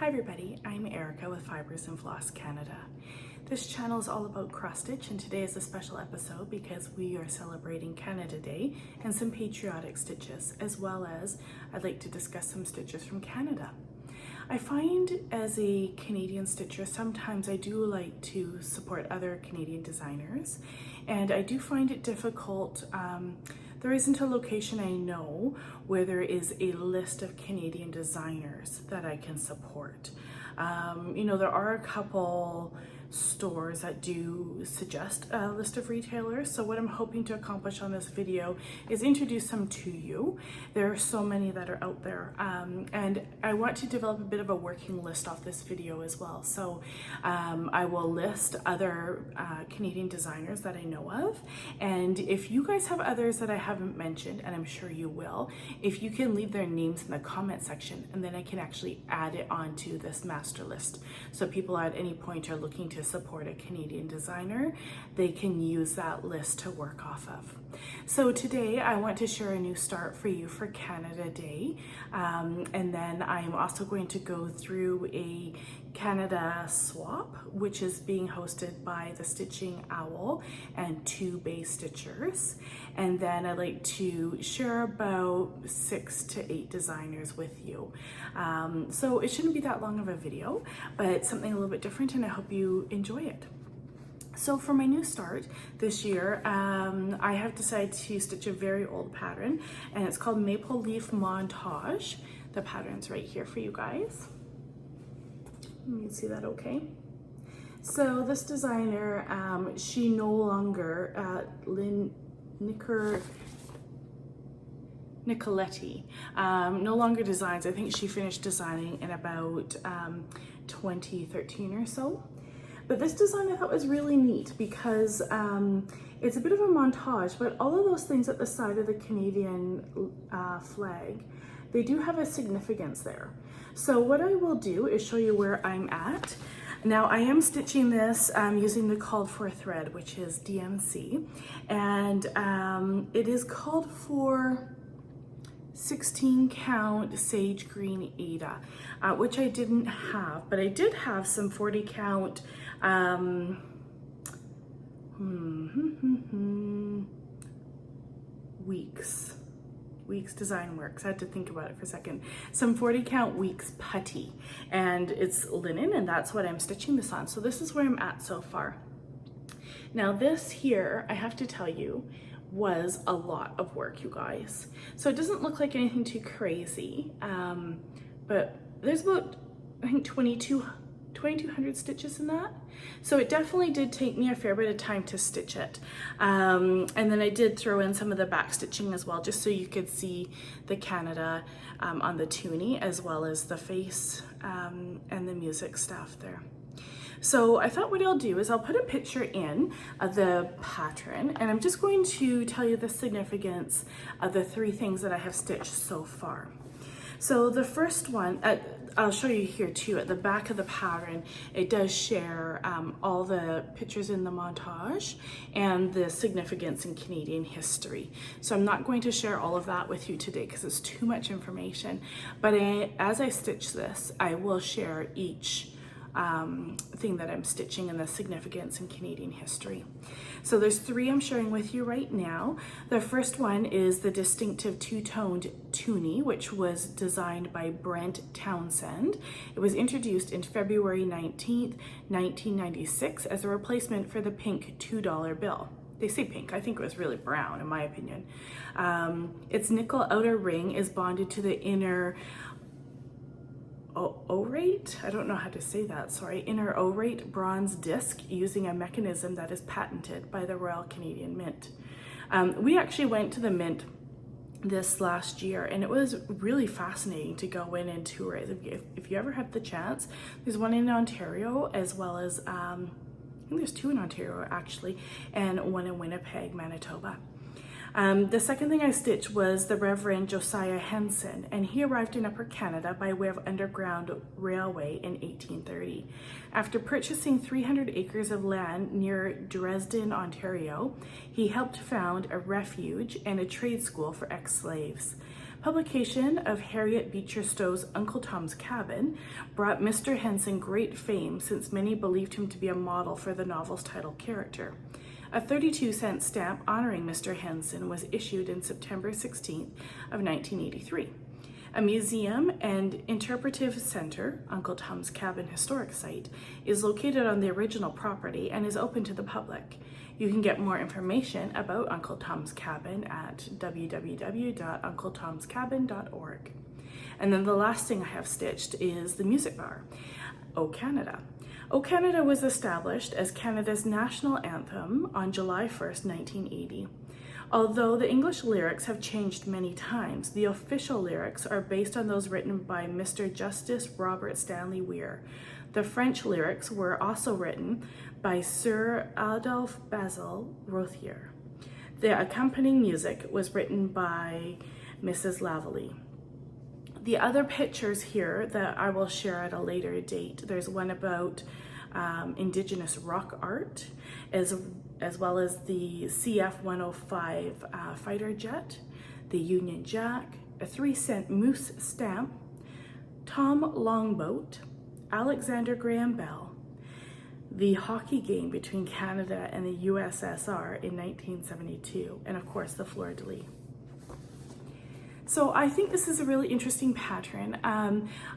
Hi everybody, I'm Erica with Fibersandfloss Canada. This channel is all about cross-stitch, and today is a special episode because we are celebrating Canada Day and some patriotic stitches, as well as I'd like to discuss some stitches from Canada. I find as a Canadian stitcher, sometimes I do like to support other Canadian designers, and I do find it difficult. There isn't a location I know where there is a list of Canadian designers that I can support. There are a couple stores that do suggest a list of retailers. So what I'm hoping to accomplish on this video is introduce some to you. There are so many that are out there. And I want to develop a bit of a working list off this video as well. So I will list other Canadian designers that I know of. And if you guys have others that I haven't mentioned, and I'm sure you will, if you can leave their names in the comment section, and then I can actually add it onto this master list. So people at any point are looking to support a Canadian designer, they can use that list to work off of. So today I want to share a new start for you for Canada Day, and then I'm also going to go through a Canada swap, which is being hosted by the Stitching Owl and 2 Base Stitchers, and then I'd like to share about 6 to 8 designers with you. So it shouldn't be that long of a video, but something a little bit different, and I hope you enjoy it. So for my new start this year, I have decided to stitch a very old pattern, and it's called Maple Leaf Montage. The pattern's right here for you guys. You can see that okay. So this designer, she no longer, Nicoletti, no longer designs. I think she finished designing in about 2013 or so. But this design I thought was really neat because it's a bit of a montage, but all of those things at the side of the Canadian flag, they do have a significance there. So what I will do is show you where I'm at. Now I am stitching this using the called for thread, which is DMC, and it is called for 16 count sage green Ada, which I didn't have, but I did have some 40 count Weeks Design Works. I had to think about it for a second. Some 40 count Weeks putty, and it's linen, and that's what I'm stitching this on. So this is where I'm at so far. Now this here, I have to tell you, was a lot of work, you guys. So it doesn't look like anything too crazy, but there's about, I think, 2,200 stitches in that. So it definitely did take me a fair bit of time to stitch it. And then I did throw in some of the back stitching as well, just so you could see the Canada on the toonie, as well as the face and the music stuff there. So I thought what I'll do is I'll put a picture in of the pattern, and I'm just going to tell you the significance of the 3 things that I have stitched so far. So the first one, I'll show you here too, at the back of the pattern, it does share all the pictures in the montage and the significance in Canadian history. So I'm not going to share all of that with you today because it's too much information, but as I stitch this, I will share each thing that I'm stitching and the significance in Canadian history. So there's 3 I'm sharing with you right now. The first one is the distinctive 2-toned toonie, which was designed by Brent Townsend. It was introduced in February 19th, 1996 as a replacement for the pink $2 bill. They say pink, I think it was really brown in my opinion. Its nickel outer ring is bonded to the inner orate, I don't know how to say that, sorry, inner orate bronze disc using a mechanism that is patented by the Royal Canadian Mint. We actually went to the Mint this last year, and it was really fascinating to go in and tour it. If you ever have the chance, there's one in Ontario, as well as, I think there's 2 in Ontario actually, and one in Winnipeg, Manitoba. The second thing I stitched was the Reverend Josiah Henson, and he arrived in Upper Canada by way of Underground Railway in 1830. After purchasing 300 acres of land near Dresden, Ontario, he helped found a refuge and a trade school for ex-slaves. Publication of Harriet Beecher Stowe's Uncle Tom's Cabin brought Mr. Henson great fame, since many believed him to be a model for the novel's title character. A 32-cent stamp honoring Mr. Henson was issued in September 16th of 1983. A museum and interpretive center, Uncle Tom's Cabin Historic Site, is located on the original property and is open to the public. You can get more information about Uncle Tom's Cabin at www.uncletomscabin.org. And then the last thing I have stitched is the music bar, O Canada. O Canada was established as Canada's national anthem on July 1st, 1980. Although the English lyrics have changed many times, the official lyrics are based on those written by Mr. Justice Robert Stanley Weir. The French lyrics were also written by Sir Adolphe Basil Rothier. The accompanying music was written by Mrs. Lavalley. The other pictures here that I will share at a later date, there's one about Indigenous rock art, as well as the CF-105 fighter jet, the Union Jack, a 3-cent moose stamp, Tom Longboat, Alexander Graham Bell, the hockey game between Canada and the USSR in 1972, and of course the fleur-de-lis. So I think this is a really interesting pattern.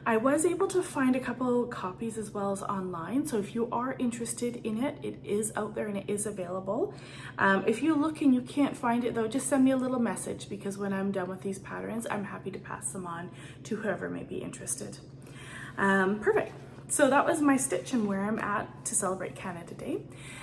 I was able to find a couple copies as well as online. So if you are interested in it, it is out there and it is available. If you look and you can't find it though, just send me a little message, because when I'm done with these patterns, I'm happy to pass them on to whoever may be interested. Perfect. So that was my stitch and where I'm at to celebrate Canada Day.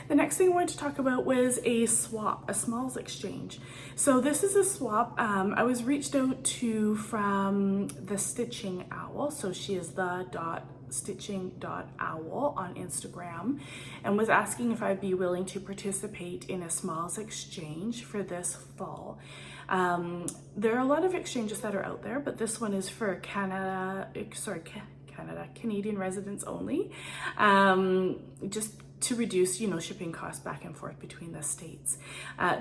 The next thing I wanted to talk about was a swap, a smalls exchange. So this is a swap I was reached out to from the Stitching Owl. So she is the stitching.owl on Instagram, and was asking if I'd be willing to participate in a smalls exchange for this fall. There are a lot of exchanges that are out there, but this one is for Canadian residents only, just to reduce, shipping costs back and forth between the states.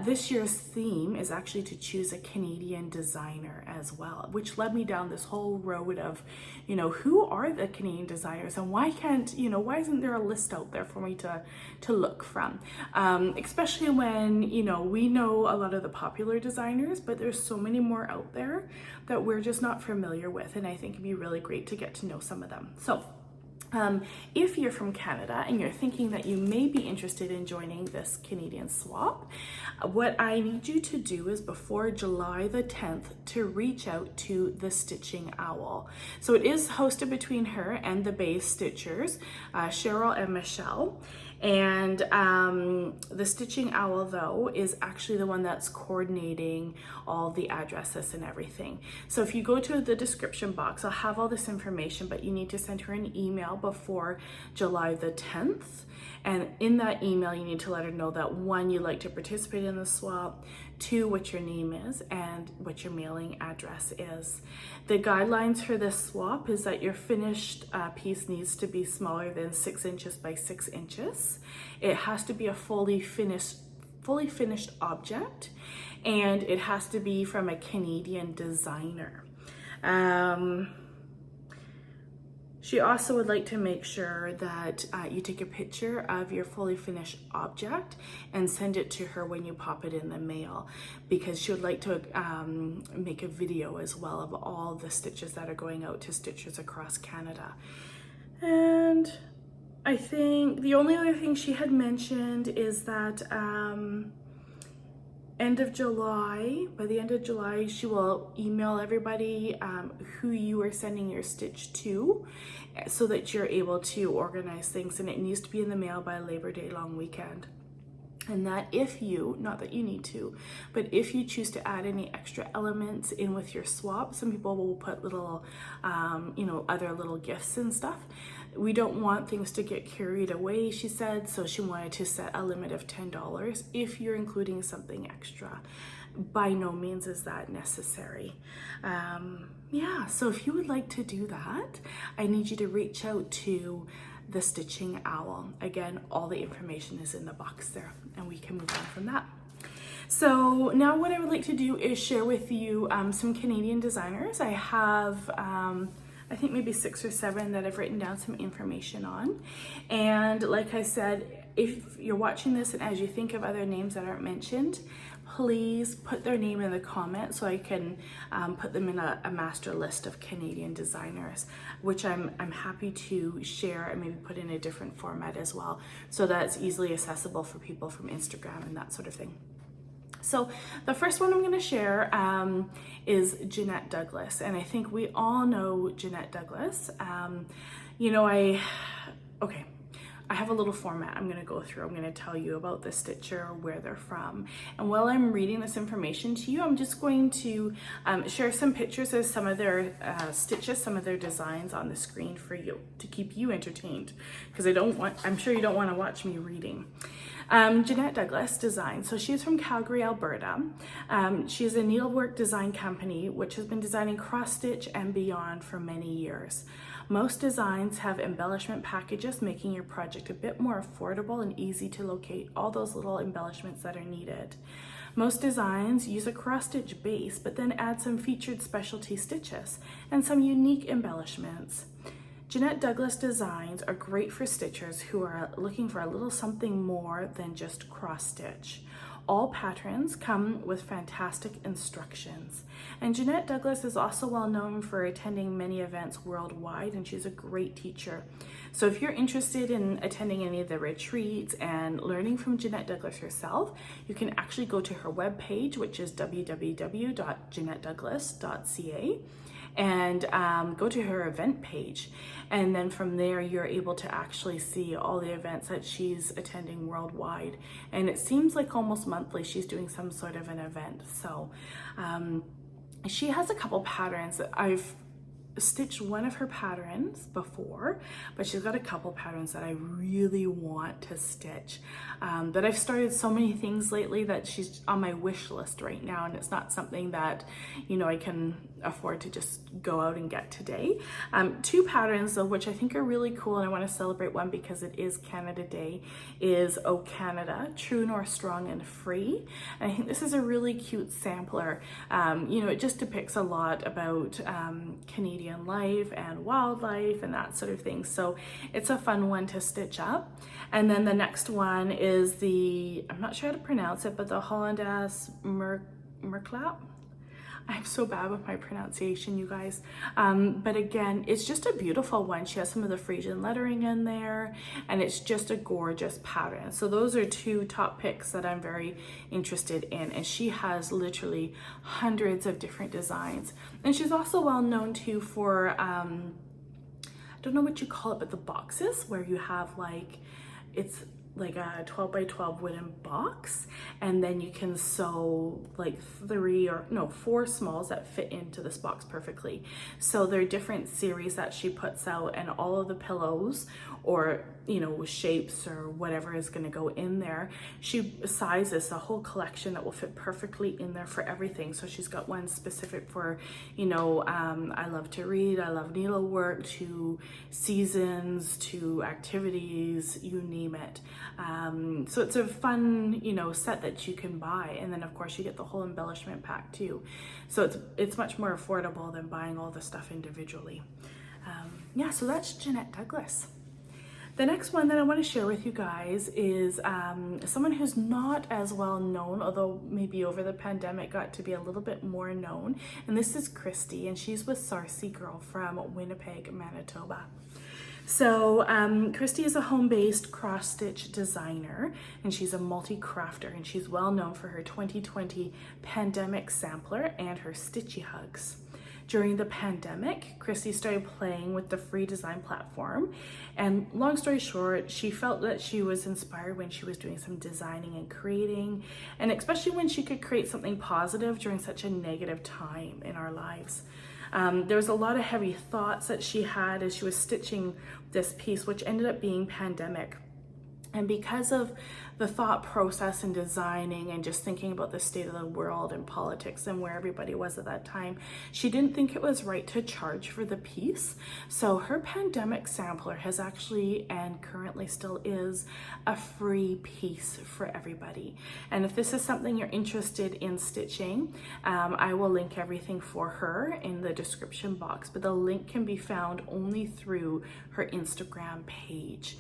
This year's theme is actually to choose a Canadian designer as well, which led me down this whole road of, who are the Canadian designers, and why why isn't there a list out there for me to look from? Especially when, we know a lot of the popular designers, but there's so many more out there that we're just not familiar with, and I think it'd be really great to get to know some of them. So if you're from Canada and you're thinking that you may be interested in joining this Canadian swap, what I need you to do is before July the 10th to reach out to the Stitching Owl. So it is hosted between her and the Bay Stitchers, Cheryl and Michelle. And the Stitching Owl, though, is actually the one that's coordinating all the addresses and everything. So if you go to the description box, I'll have all this information, but you need to send her an email before July the 10th. And in that email, you need to let her know that 1, you'd like to participate in the swap, 2, what your name is and what your mailing address is. The guidelines for this swap is that your finished piece needs to be smaller than 6 inches by 6 inches. It has to be a fully finished object, and it has to be from a Canadian designer. She also would like to make sure that you take a picture of your fully finished object and send it to her when you pop it in the mail, because she would like to make a video as well of all the stitches that are going out to stitchers across Canada. And I think the only other thing she had mentioned is that by the end of July, she will email everybody who you are sending your stitch to, so that you're able to organize things, and it needs to be in the mail by Labor Day long weekend. And that if you, not that you need to, but if you choose to add any extra elements in with your swap, some people will put little, other little gifts and stuff. We don't want things to get carried away, she said, so she wanted to set a limit of $10 if you're including something extra. By no means is that necessary. So if you would like to do that, I need you to reach out to the Stitching Owl. Again, all the information is in the box there, and we can move on from that. So now what I would like to do is share with you some Canadian designers. I have I think maybe 6 or 7 that I've written down some information on. And like I said, if you're watching this and as you think of other names that aren't mentioned, please put their name in the comments so I can put them in a master list of Canadian designers, which I'm happy to share and maybe put in a different format as well, so that it's easily accessible for people from Instagram and that sort of thing. So the first one I'm going to share is Jeannette Douglas, and I think we all know Jeannette Douglas. You know, I have a little format I'm going to go through. I'm going to tell you about the stitcher, where they're from, and while I'm reading this information to you, I'm just going to share some pictures of some of their stitches, some of their designs on the screen for you to keep you entertained, because I'm sure you don't want to watch me reading. Jeannette Douglas Designs. So she's from Calgary, Alberta. She is a needlework design company which has been designing cross stitch and beyond for many years. Most designs have embellishment packages, making your project a bit more affordable and easy to locate all those little embellishments that are needed. Most designs use a cross stitch base, but then add some featured specialty stitches and some unique embellishments. Jeannette Douglas Designs are great for stitchers who are looking for a little something more than just cross stitch. All patterns come with fantastic instructions. And Jeannette Douglas is also well known for attending many events worldwide, and she's a great teacher. So if you're interested in attending any of the retreats and learning from Jeannette Douglas herself, you can actually go to her webpage, which is www.jeannettedouglas.ca. and go to her event page, and then from there you're able to actually see all the events that she's attending worldwide, and it seems like almost monthly she's doing some sort of an event. So she has a couple patterns that I've stitched one of her patterns before, but she's got a couple patterns that I really want to stitch. That I've started so many things lately that she's on my wish list right now, and it's not something that, you know, I can afford to just go out and get today. 2 patterns though, which I think are really cool, and I want to celebrate one because it is Canada Day, is O Canada, True North Strong and Free. And I think this is a really cute sampler. You know, it just depicts a lot about Canadian life and wildlife and that sort of thing. So it's a fun one to stitch up. And then the next one is I'm not sure how to pronounce it, but the Hollandaise Merklap. I'm so bad with my pronunciation, you guys. But again, it's just a beautiful one. She has some of the Frisian lettering in there, and it's just a gorgeous pattern. So those are 2 top picks that I'm very interested in. And she has literally hundreds of different designs. And she's also well known too for, I don't know what you call it, but the boxes where you have it's like a 12 by 12 wooden box, and then you can sew like 4 smalls that fit into this box perfectly. So there are different series that she puts out, and all of the pillows, or you know, shapes or whatever is going to go in there, she sizes a whole collection that will fit perfectly in there for everything. So she's got one specific for, you know, I love to read, I love needlework, to seasons, to activities, you name it. So it's a fun, you know, set that you can buy, and then of course you get the whole embellishment pack too. So it's much more affordable than buying all the stuff individually. Yeah, so that's Jeannette Douglas. The next one that I want to share with you guys is someone who's not as well known, although maybe over the pandemic got to be a little bit more known. And this is Christy, and she's with Sarcy Gurl from Winnipeg, Manitoba. So Christy is a home-based cross-stitch designer, and she's a multi-crafter, and she's well known for her 2020 pandemic sampler and her stitchy hugs. During the pandemic, Christy started playing with the free design platform, and long story short, she felt that she was inspired when she was doing some designing and creating, and especially when she could create something positive during such a negative time in our lives. There was a lot of heavy thoughts that she had as she was stitching this piece, which ended up being pandemic. And because of the thought process and designing and just thinking about the state of the world and politics and where everybody was at that time, she didn't think it was right to charge for the piece. So her pandemic sampler has actually, and currently still is, a free piece for everybody. And if this is something you're interested in stitching, I will link everything for her in the description box, but the link can be found only through her Instagram page.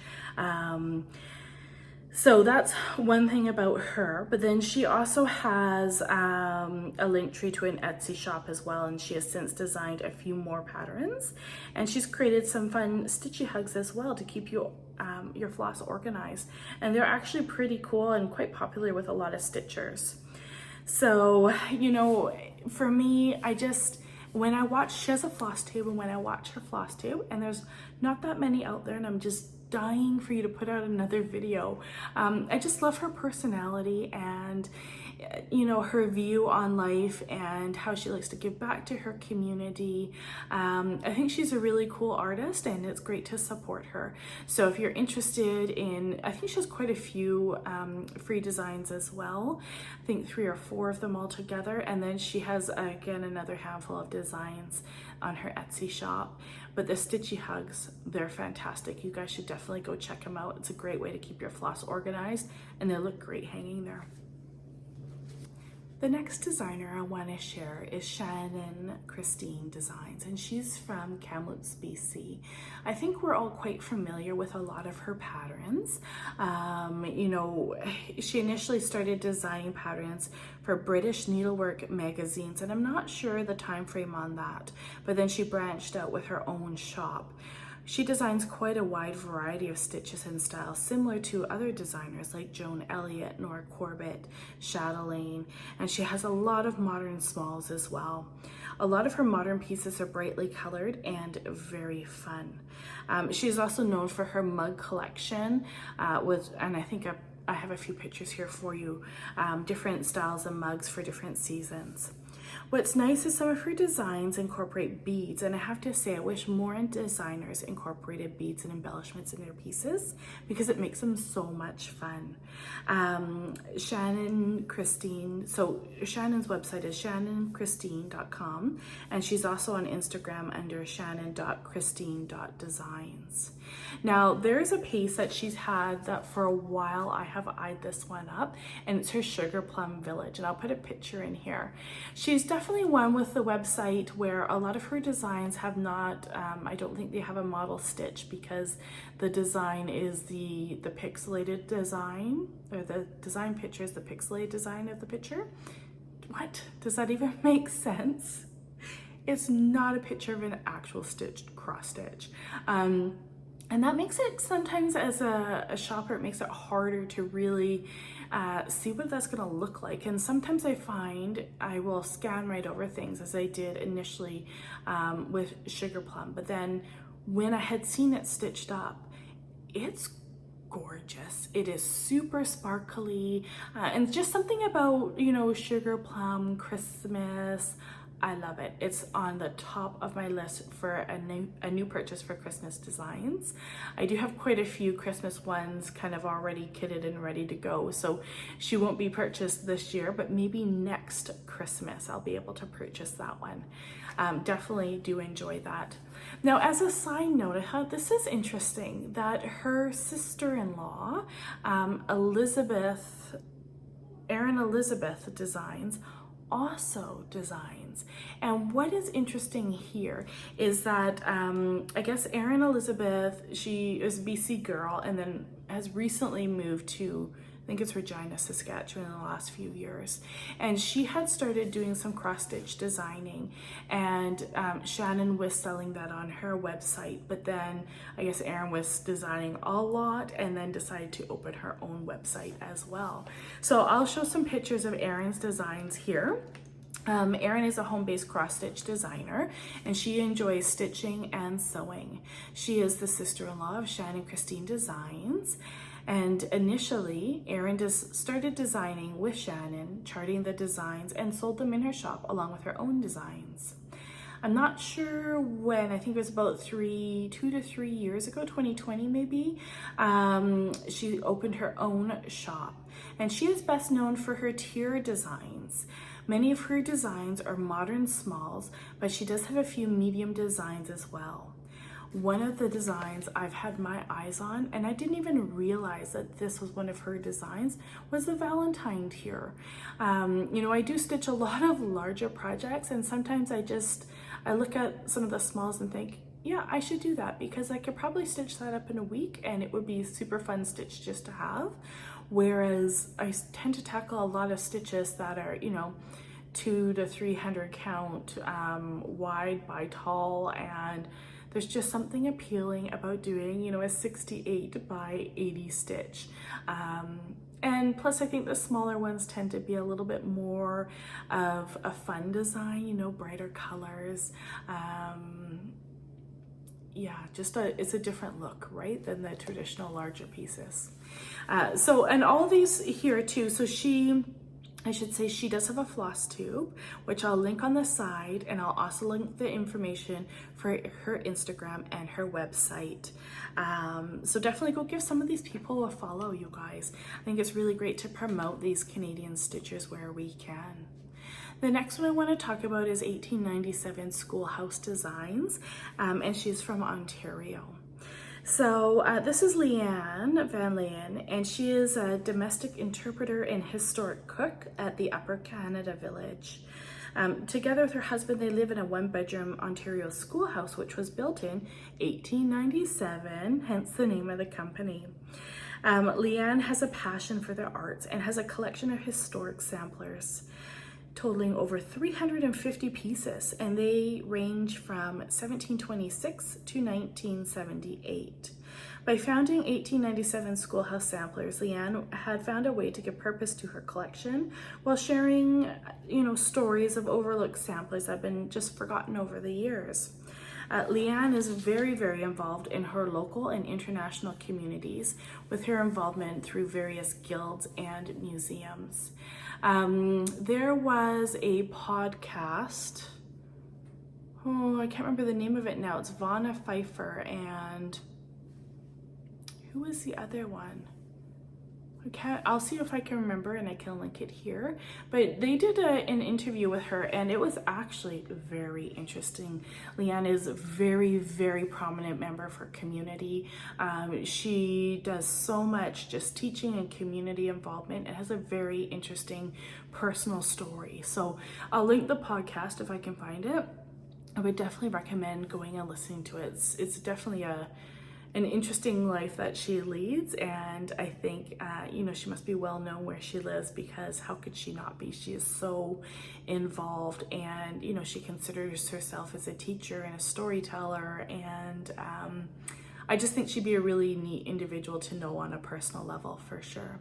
So that's one thing about her, but then she also has a link tree to an Etsy shop as well, and she has since designed a few more patterns, and she's created some fun stitchy hugs as well to keep you your floss organized, and they're actually pretty cool and quite popular with a lot of stitchers. So, you know, for me, when I watch, she has a floss tube, and when I watch her floss tube, and there's not that many out there, and I'm just dying for you to put out another video. I just love her personality and, you know, her view on life and how she likes to give back to her community. I think she's a really cool artist, and it's great to support her. So if you're interested in, I think she has quite a few free designs as well. I think 3 or 4 of them all together. And then she has, again, another handful of designs on her Etsy shop. But the stitchy hugs, they're fantastic. You guys should definitely go check them out. It's a great way to keep your floss organized, and they look great hanging there. The next designer I want to share is Shannon Christine Designs, and she's from Kamloops, BC. I think we're all quite familiar with a lot of her patterns. You know, she initially started designing patterns for British needlework magazines, and I'm not sure the time frame on that, but then she branched out with her own shop. She designs quite a wide variety of stitches and styles, similar to other designers like Joan Elliott, Nora Corbett, Chatelaine, and she has a lot of modern smalls as well. A lot of her modern pieces are brightly colored and very fun. She's also known for her mug collection, and I think I have a few pictures here for you, different styles of mugs for different seasons. What's nice is some of her designs incorporate beads, and I have to say I wish more designers incorporated beads and embellishments in their pieces because it makes them so much fun. Shannon Christine, so Shannon's website is shannonchristine.com, and she's also on Instagram under shannon.christine.designs. Now there's a piece that she's had that for a while I have eyed this one up, and it's her Sugar Plum Village, and I'll put a picture in here. She's definitely one with the website where a lot of her designs have not, I don't think they have a model stitch because the design is the pixelated design, or the design picture is the pixelated design of the picture. What? Does that even make sense? It's not a picture of an actual stitched cross stitch. And that makes it, sometimes as a shopper, it makes it harder to really see what that's gonna look like. And sometimes I find I will scan right over things, as I did initially with Sugar Plum. But then when I had seen it stitched up, it's gorgeous. It is super sparkly, and just something about, you know, Sugar Plum, Christmas, I love it. It's on the top of my list for a new purchase for Christmas designs. I do have quite a few Christmas ones kind of already kitted and ready to go, so she won't be purchased this year, but maybe next Christmas I'll be able to purchase that one. Definitely do enjoy that. Now, as a side note, I thought this is interesting that her sister-in-law, Erin Elizabeth Designs, also designs. And what is interesting here is that I guess Erin Elizabeth, she is a BC girl and then has recently moved to, I think it's Regina, Saskatchewan, in the last few years. And she had started doing some cross-stitch designing, and Shannon was selling that on her website, but then I guess Erin was designing a lot and then decided to open her own website as well. So I'll show some pictures of Erin's designs here. Erin is a home-based cross-stitch designer, and she enjoys stitching and sewing. She is the sister-in-law of Shannon Christine Designs, and initially, Erin started designing with Shannon, charting the designs, and sold them in her shop along with her own designs. I'm not sure when, I think it was about 2 to 3 years ago, 2020 maybe, she opened her own shop. And she is best known for her tier designs. Many of her designs are modern smalls, but she does have a few medium designs as well. One of the designs I've had my eyes on, and I didn't even realize that this was one of her designs, was the Valentine tier. You know, I do stitch a lot of larger projects, and sometimes I look at some of the smalls and think, yeah, I should do that because I could probably stitch that up in a week and it would be a super fun stitch just to have. Whereas I tend to tackle a lot of stitches that are, you know, 200 to 300 count, wide by tall, and there's just something appealing about doing, you know, a 68 by 80 stitch. And plus I think the smaller ones tend to be a little bit more of a fun design, you know, brighter colors. Yeah, it's a different look, right, than the traditional larger pieces. And all these here too, so she does have a floss tube, which I'll link on the side, and I'll also link the information for her Instagram and her website. So definitely go give some of these people a follow, you guys. I think it's really great to promote these Canadian stitchers where we can. The next one I want to talk about is 1897 Schoolhouse Designs, and she's from Ontario. So this is Leanne Van Leyen, and she is a domestic interpreter and historic cook at the Upper Canada Village. Together with her husband, they live in a one-bedroom Ontario schoolhouse, which was built in 1897, hence the name of the company. Leanne has a passion for the arts and has a collection of historic samplers totaling over 350 pieces, and they range from 1726 to 1978. By founding 1897 Schoolhouse Samplers, Leanne had found a way to give purpose to her collection while sharing, you know, stories of overlooked samplers that have been just forgotten over the years. Leanne is very, very involved in her local and international communities with her involvement through various guilds and museums. There was a podcast, I can't remember the name of it now. It's Vonna Pfeiffer, and who was the other one? I'll see if I can remember and I can link it here. But they did an interview with her, and it was actually very interesting. Leanne is a very, very prominent member of her community. She does so much just teaching and community involvement. It has a very interesting personal story. So I'll link the podcast if I can find it. I would definitely recommend going and listening to it. It's definitely an interesting life that she leads, and I think you know, she must be well known where she lives, because how could she not be? She is so involved, and you know, she considers herself as a teacher and a storyteller, and I just think she'd be a really neat individual to know on a personal level for sure.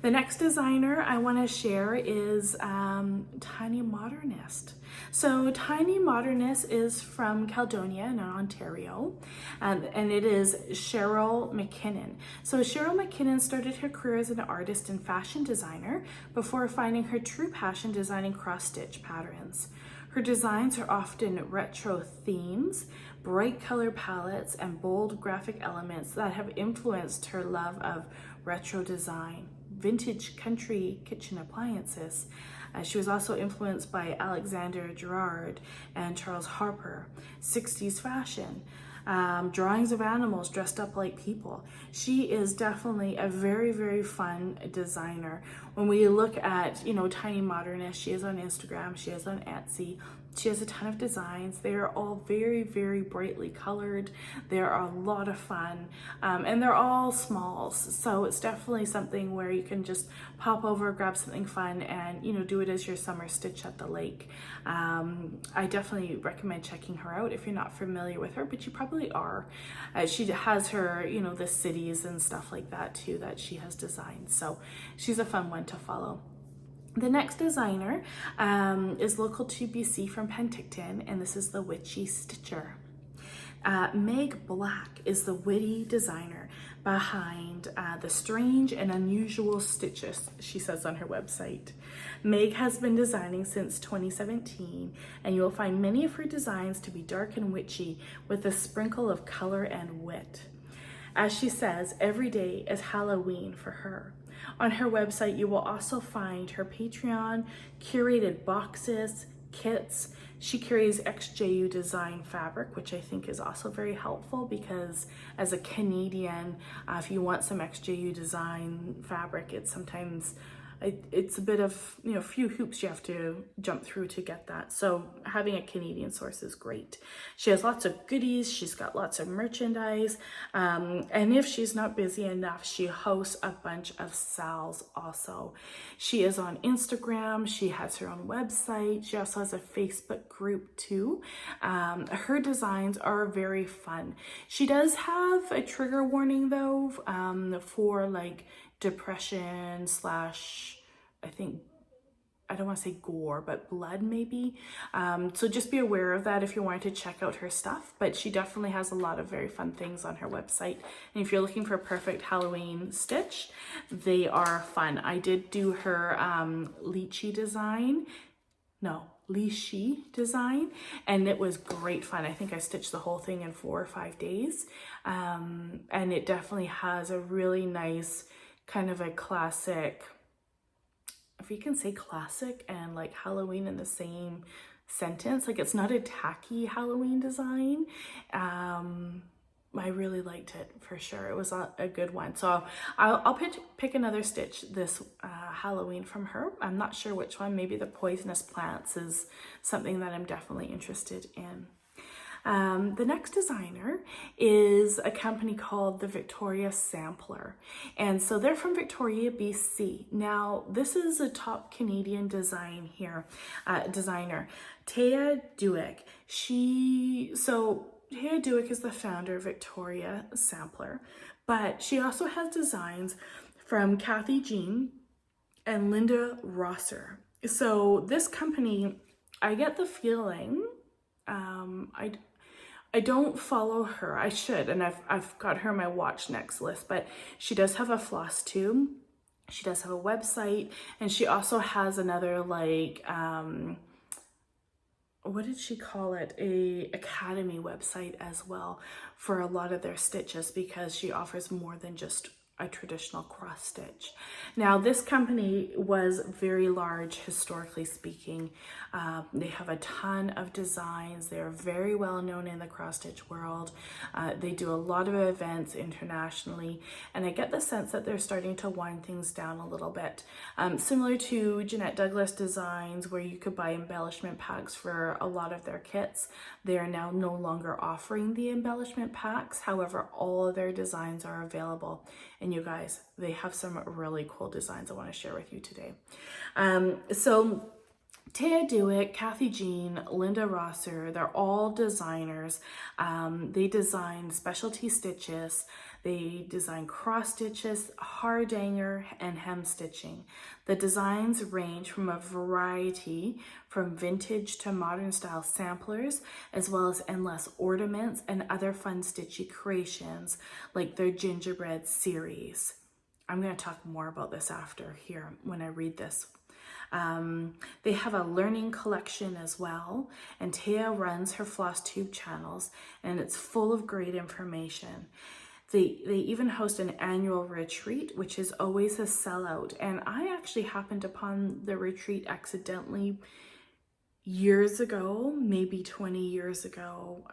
The next designer I want to share is Tiny Modernist. So Tiny Modernist is from Caledonia in Ontario, and it is Cheryl McKinnon. So Cheryl McKinnon started her career as an artist and fashion designer before finding her true passion designing cross-stitch patterns. Her designs are often retro themes, bright color palettes, and bold graphic elements that have influenced her love of retro design, vintage country kitchen appliances. She was also influenced by Alexander Gerard and Charles Harper, 60s fashion, drawings of animals dressed up like people. She is definitely a very, very fun designer. When we look at, you know, Tiny Modernist, she is on Instagram, she is on Etsy. She has a ton of designs. They are all very, very brightly colored. They are a lot of fun, and they're all smalls. So it's definitely something where you can just pop over, grab something fun, and, you know, do it as your summer stitch at the lake. I definitely recommend checking her out if you're not familiar with her, but you probably are. She has her, you know, the cities and stuff like that too that she has designed. So she's a fun one to follow. The next designer is local to BC from Penticton, and this is the Witchy Stitcher. Meg Black is the witty designer behind the strange and unusual stitches, she says on her website. Meg has been designing since 2017, and you will find many of her designs to be dark and witchy with a sprinkle of color and wit. As she says, every day is Halloween for her. On her website, you will also find her Patreon curated boxes, kits. She carries XJU design fabric, which I think is also very helpful because as a Canadian, if you want some XJU design fabric, it's a bit of, a few hoops you have to jump through to get that. So having a Canadian source is great. She has lots of goodies. She's got lots of merchandise. And if she's not busy enough, she hosts a bunch of sales also. She is on Instagram. She has her own website. She also has a Facebook group too. Her designs are very fun. She does have a trigger warning though, for like depression / I don't want to say gore, but blood maybe. So just be aware of that if you're wanting to check out her stuff, but she definitely has a lot of very fun things on her website. And if you're looking for a perfect Halloween stitch, they are fun. I did do her lychee design, and it was great fun. I think I stitched the whole thing in 4 or 5 days. And it definitely has a really nice kind of a classic, if you can say classic and like Halloween in the same sentence, like it's not a tacky Halloween design. I really liked it for sure. It was a good one. So I'll pick another stitch this Halloween from her. I'm not sure which one. Maybe the poisonous plants is something that I'm definitely interested in. The next designer is a company called the Victoria Sampler. And so they're from Victoria, BC. Now, this is a top Canadian designer, Taya Duick. Taya Duick is the founder of Victoria Sampler, but she also has designs from Kathy Jean and Linda Rosser. So this company, I get the feeling, I don't follow her. I should, and I've got her on my watch next list, but she does have a Flosstube. She does have a website, and she also has another what did she call it? A academy website as well for a lot of their stitches because she offers more than just a traditional cross stitch. Now this company was very large historically speaking. They have a ton of designs. They're very well known in the cross stitch world. They do a lot of events internationally, and I get the sense that they're starting to wind things down a little bit. Similar to Jeannette Douglas Designs, where you could buy embellishment packs for a lot of their kits. They are now no longer offering the embellishment packs. However, all of their designs are available. And you guys, they have some really cool designs I want to share with you today. So Taya Dewitt, Kathy Jean, Linda Rosser, they're all designers. They design specialty stitches. They design cross stitches, hardanger, and hem stitching. The designs range from a variety from vintage to modern style samplers, as well as endless ornaments and other fun stitchy creations like their gingerbread series. I'm going to talk more about this after here when I read this. They have a learning collection as well, and Taya runs her Flosstube channels, and it's full of great information. They even host an annual retreat, which is always a sellout. And I actually happened upon the retreat accidentally years ago, maybe 20 years ago,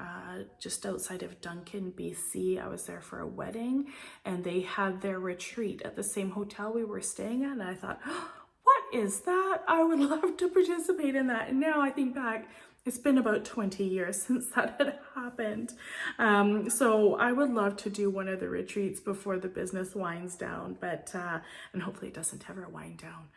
just outside of Duncan, BC. I was there for a wedding, and they had their retreat at the same hotel we were staying at. And I thought, what is that? I would love to participate in that. And now I think back, it's been about 20 years since that had happened. So I would love to do one of the retreats before the business winds down, but and hopefully it doesn't ever wind down.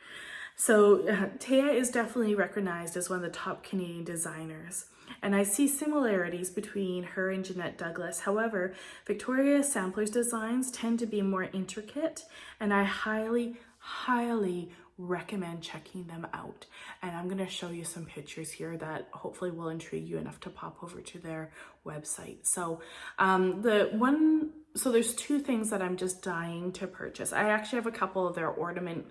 So Taya is definitely recognized as one of the top Canadian designers. And I see similarities between her and Jeannette Douglas. However, Victoria Sampler's designs tend to be more intricate, and I highly recommend checking them out. And I'm going to show you some pictures here that hopefully will intrigue you enough to pop over to their website. So there's two things that I'm just dying to purchase. I actually have a couple of their ornament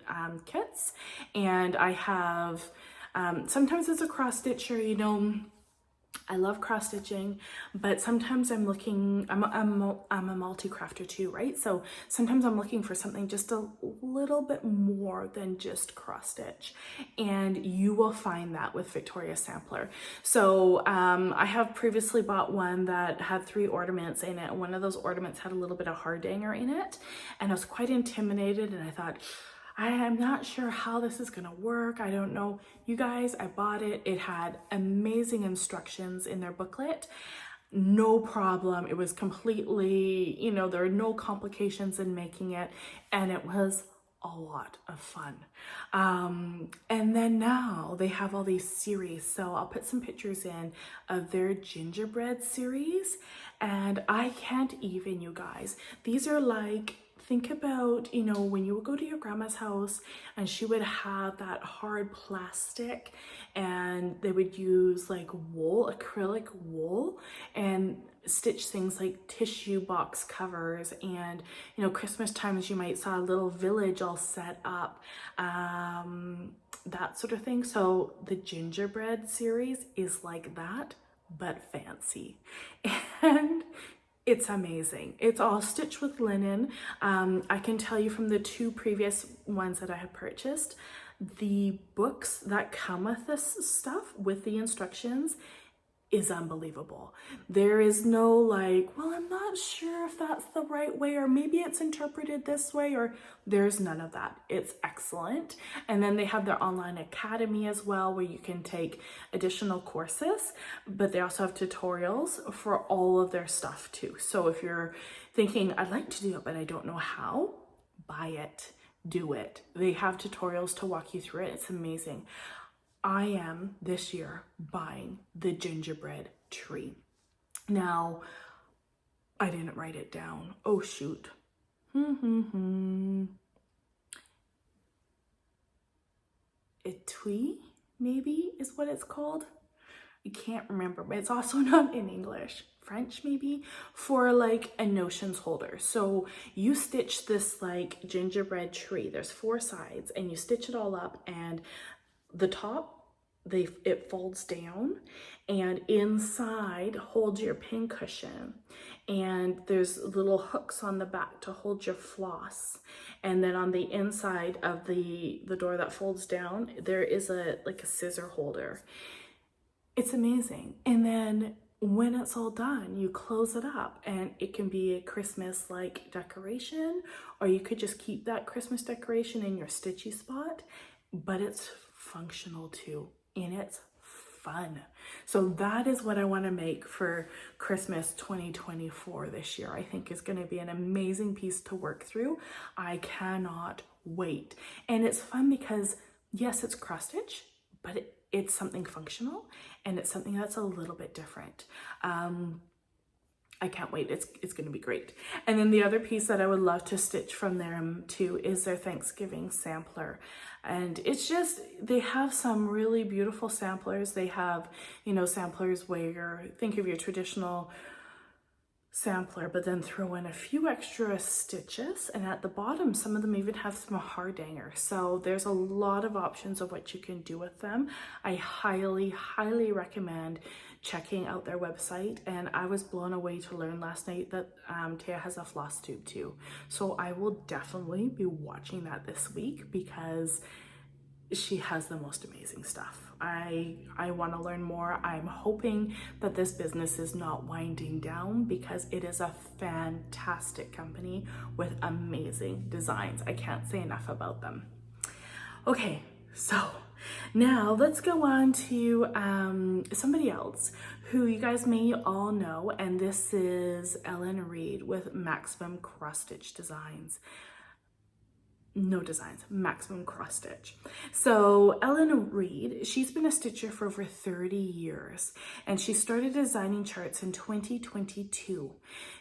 kits, and I have, sometimes it's a cross stitcher, you know, I love cross stitching, but sometimes I'm looking, I'm a multi-crafter too, right? So sometimes I'm looking for something just a little bit more than just cross stitch, and you will find that with Victoria Sampler. So I have previously bought one that had 3 ornaments in it. One of those ornaments had a little bit of hardanger in it, and I was quite intimidated, and I thought, I am not sure how this is gonna work. I don't know. You guys, I bought it. It had amazing instructions in their booklet. No problem. It was completely, you know, there are no complications in making it, and it was a lot of fun. And then now they have all these series. So I'll put some pictures in of their gingerbread series, and I can't even, you guys. These are like, think about, you know, when you would go to your grandma's house and she would have that hard plastic, and they would use like wool, acrylic wool, and stitch things like tissue box covers, and, you know, Christmas times you might saw a little village all set up, that sort of thing. So the gingerbread series is like that, but fancy. And it's amazing. It's all stitched with linen. I can tell you from the 2 previous ones that I have purchased, the books that come with this stuff, with the instructions, is unbelievable. There is no like, well, I'm not sure if that's the right way, or maybe it's interpreted this way, or there's none of that. It's excellent. And then they have their online academy as well, where you can take additional courses, but they also have tutorials for all of their stuff too. So if you're thinking, I'd like to do it, but I don't know how, buy it, do it. They have tutorials to walk you through it. It's amazing. I am this year buying the gingerbread tree. Now, I didn't write it down. Oh, shoot. Etui, maybe is what it's called. I can't remember, but it's also not in English. French maybe, for like a notions holder. So you stitch this like gingerbread tree. There's 4 sides, and you stitch it all up, and the top, it folds down, and inside holds your pin cushion, and there's little hooks on the back to hold your floss, and then on the inside of the door that folds down, there is a scissor holder. It's amazing. And then when it's all done, you close it up, and it can be a Christmas like decoration, or you could just keep that Christmas decoration in your stitchy spot, but it's functional too, and it's fun. So that is what I want to make for Christmas 2024 this year. I think is going to be an amazing piece to work through. I cannot wait. And it's fun because yes, it's cross stitch, but it's something functional, and it's something that's a little bit different. I can't wait. It's going to be great. And then the other piece that I would love to stitch from them too is their Thanksgiving sampler. And it's just, they have some really beautiful samplers. They have, you know, samplers where, think of your traditional sampler, but then throw in a few extra stitches, and at the bottom some of them even have some hardanger. So there's a lot of options of what you can do with them. I highly recommend checking out their website, and I was blown away to learn last night that Taya has a floss tube too. So I will definitely be watching that this week because she has the most amazing stuff. I want to learn more. I'm hoping that this business is not winding down because it is a fantastic company with amazing designs. I can't say enough about them. Okay, so now let's go on to somebody else who you guys may all know, and this is Ellen Reed with Maximum Cross Stitch Designs. no designs, maximum cross stitch. So Ellen Reed, she's been a stitcher for over 30 years and she started designing charts in 2022.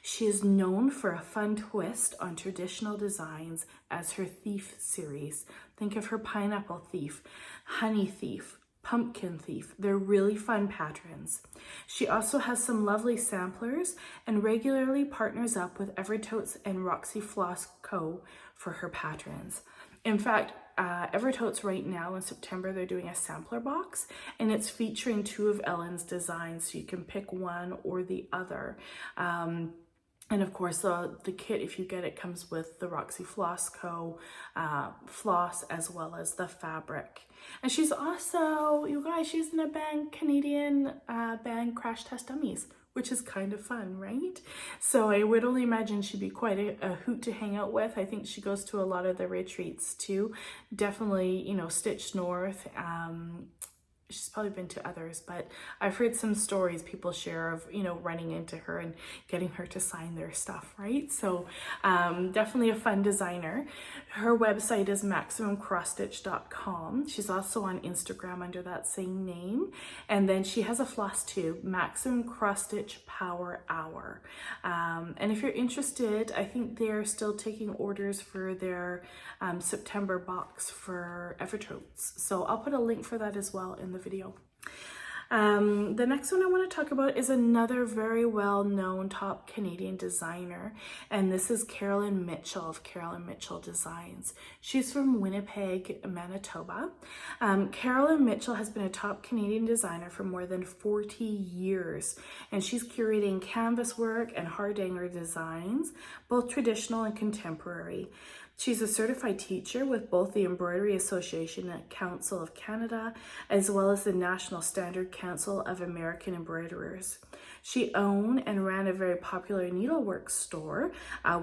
She is known for a fun twist on traditional designs as her Thief series. Think of her Pineapple Thief, Honey Thief, Pumpkin Thief. They're really fun patterns. She also has some lovely samplers and regularly partners up with Evertotes and Roxy Floss Co. for her patterns. In fact, Evertotes right now in September, they're doing a sampler box and it's featuring 2 of Ellen's designs, so you can pick one or the other. And of course, the kit, if you get it, comes with the Roxy Floss Co. floss as well as the fabric. And she's also, you guys, she's in a band, Canadian band Crash Test Dummies, which is kind of fun, right? So I would only imagine she'd be quite a hoot to hang out with. I think she goes to a lot of the retreats too. Definitely, you know, Stitch North. She's probably been to others, but I've heard some stories people share of, you know, running into her and getting her to sign their stuff, right? So definitely a fun designer. Her website is maximumcrossstitch.com. She's also on Instagram under that same name. And then she has a Flosstube, Maximum Cross Stitch Power Hour. And if you're interested, I think they're still taking orders for their September box for Evertotes. So I'll put a link for that as well in the video. The next one I want to talk about is another very well-known top Canadian designer, and this is Carolyn Mitchell of Carolyn Mitchell Designs. She's from Winnipeg, Manitoba. Carolyn Mitchell has been a top Canadian designer for more than 40 years, and she's curating canvas work and hardanger designs, both traditional and contemporary. She's a certified teacher with both the Embroidery Association and Council of Canada, as well as the National Standard Council of American Embroiderers. She owned and ran a very popular needlework store,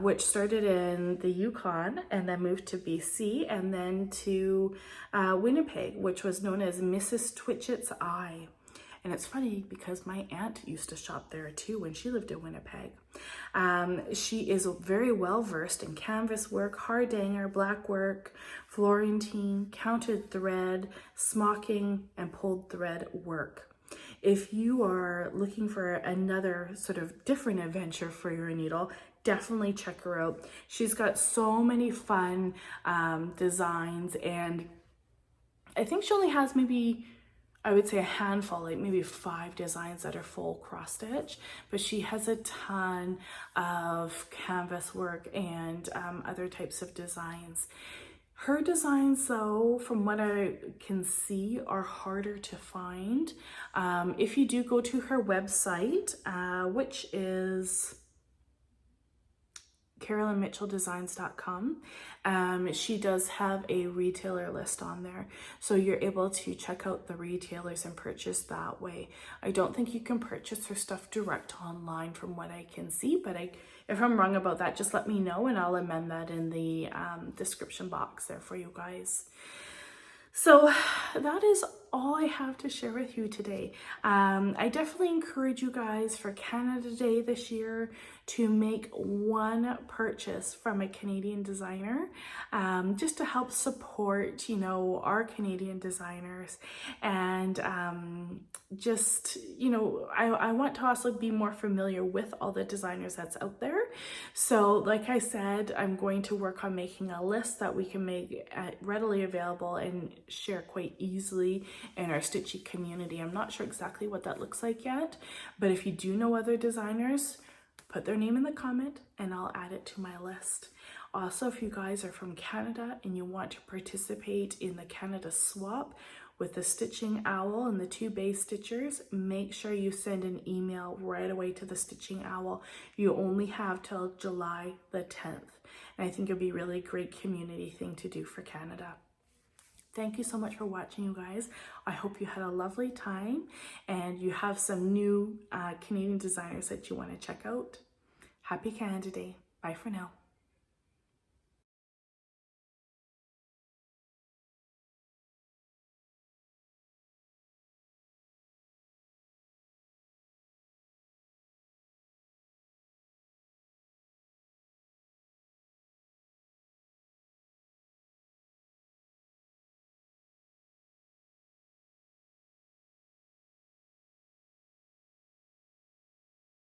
which started in the Yukon and then moved to BC and then to Winnipeg, which was known as Mrs. Twitchett's Eye. And it's funny because my aunt used to shop there too when she lived in Winnipeg. She is very well versed in canvas work, hardanger, black work, Florentine, counted thread, smocking, and pulled thread work. If you are looking for another sort of different adventure for your needle, definitely check her out. She's got so many fun designs, and I think she only has maybe, I would say a handful, like maybe 5 designs that are full cross stitch, but she has a ton of canvas work and other types of designs. Her designs, though, from what I can see, are harder to find. If you do go to her website, which is CarolynMitchellDesigns.com. She does have a retailer list on there, so you're able to check out the retailers and purchase that way. I don't think you can purchase her stuff direct online from what I can see, but if I'm wrong about that, just let me know and I'll amend that in the description box there for you guys. So that is all I have to share with you today. I definitely encourage you guys for Canada Day this year to make one purchase from a Canadian designer, just to help support, you know, our Canadian designers. And just, you know, I want to also be more familiar with all the designers that's out there. So like I said, I'm going to work on making a list that we can make readily available and share quite easily in our Stitchy community. I'm not sure exactly what that looks like yet, but if you do know other designers, put their name in the comment and I'll add it to my list. Also, if you guys are from Canada and you want to participate in the Canada swap with the Stitching Owl and the 2 base stitchers, make sure you send an email right away to the Stitching Owl. You only have till July the 10th. And I think it'd be a really great community thing to do for Canada. Thank you so much for watching, you guys. I hope you had a lovely time and you have some new Canadian designers that you want to check out. Happy Canada Day. Bye for now.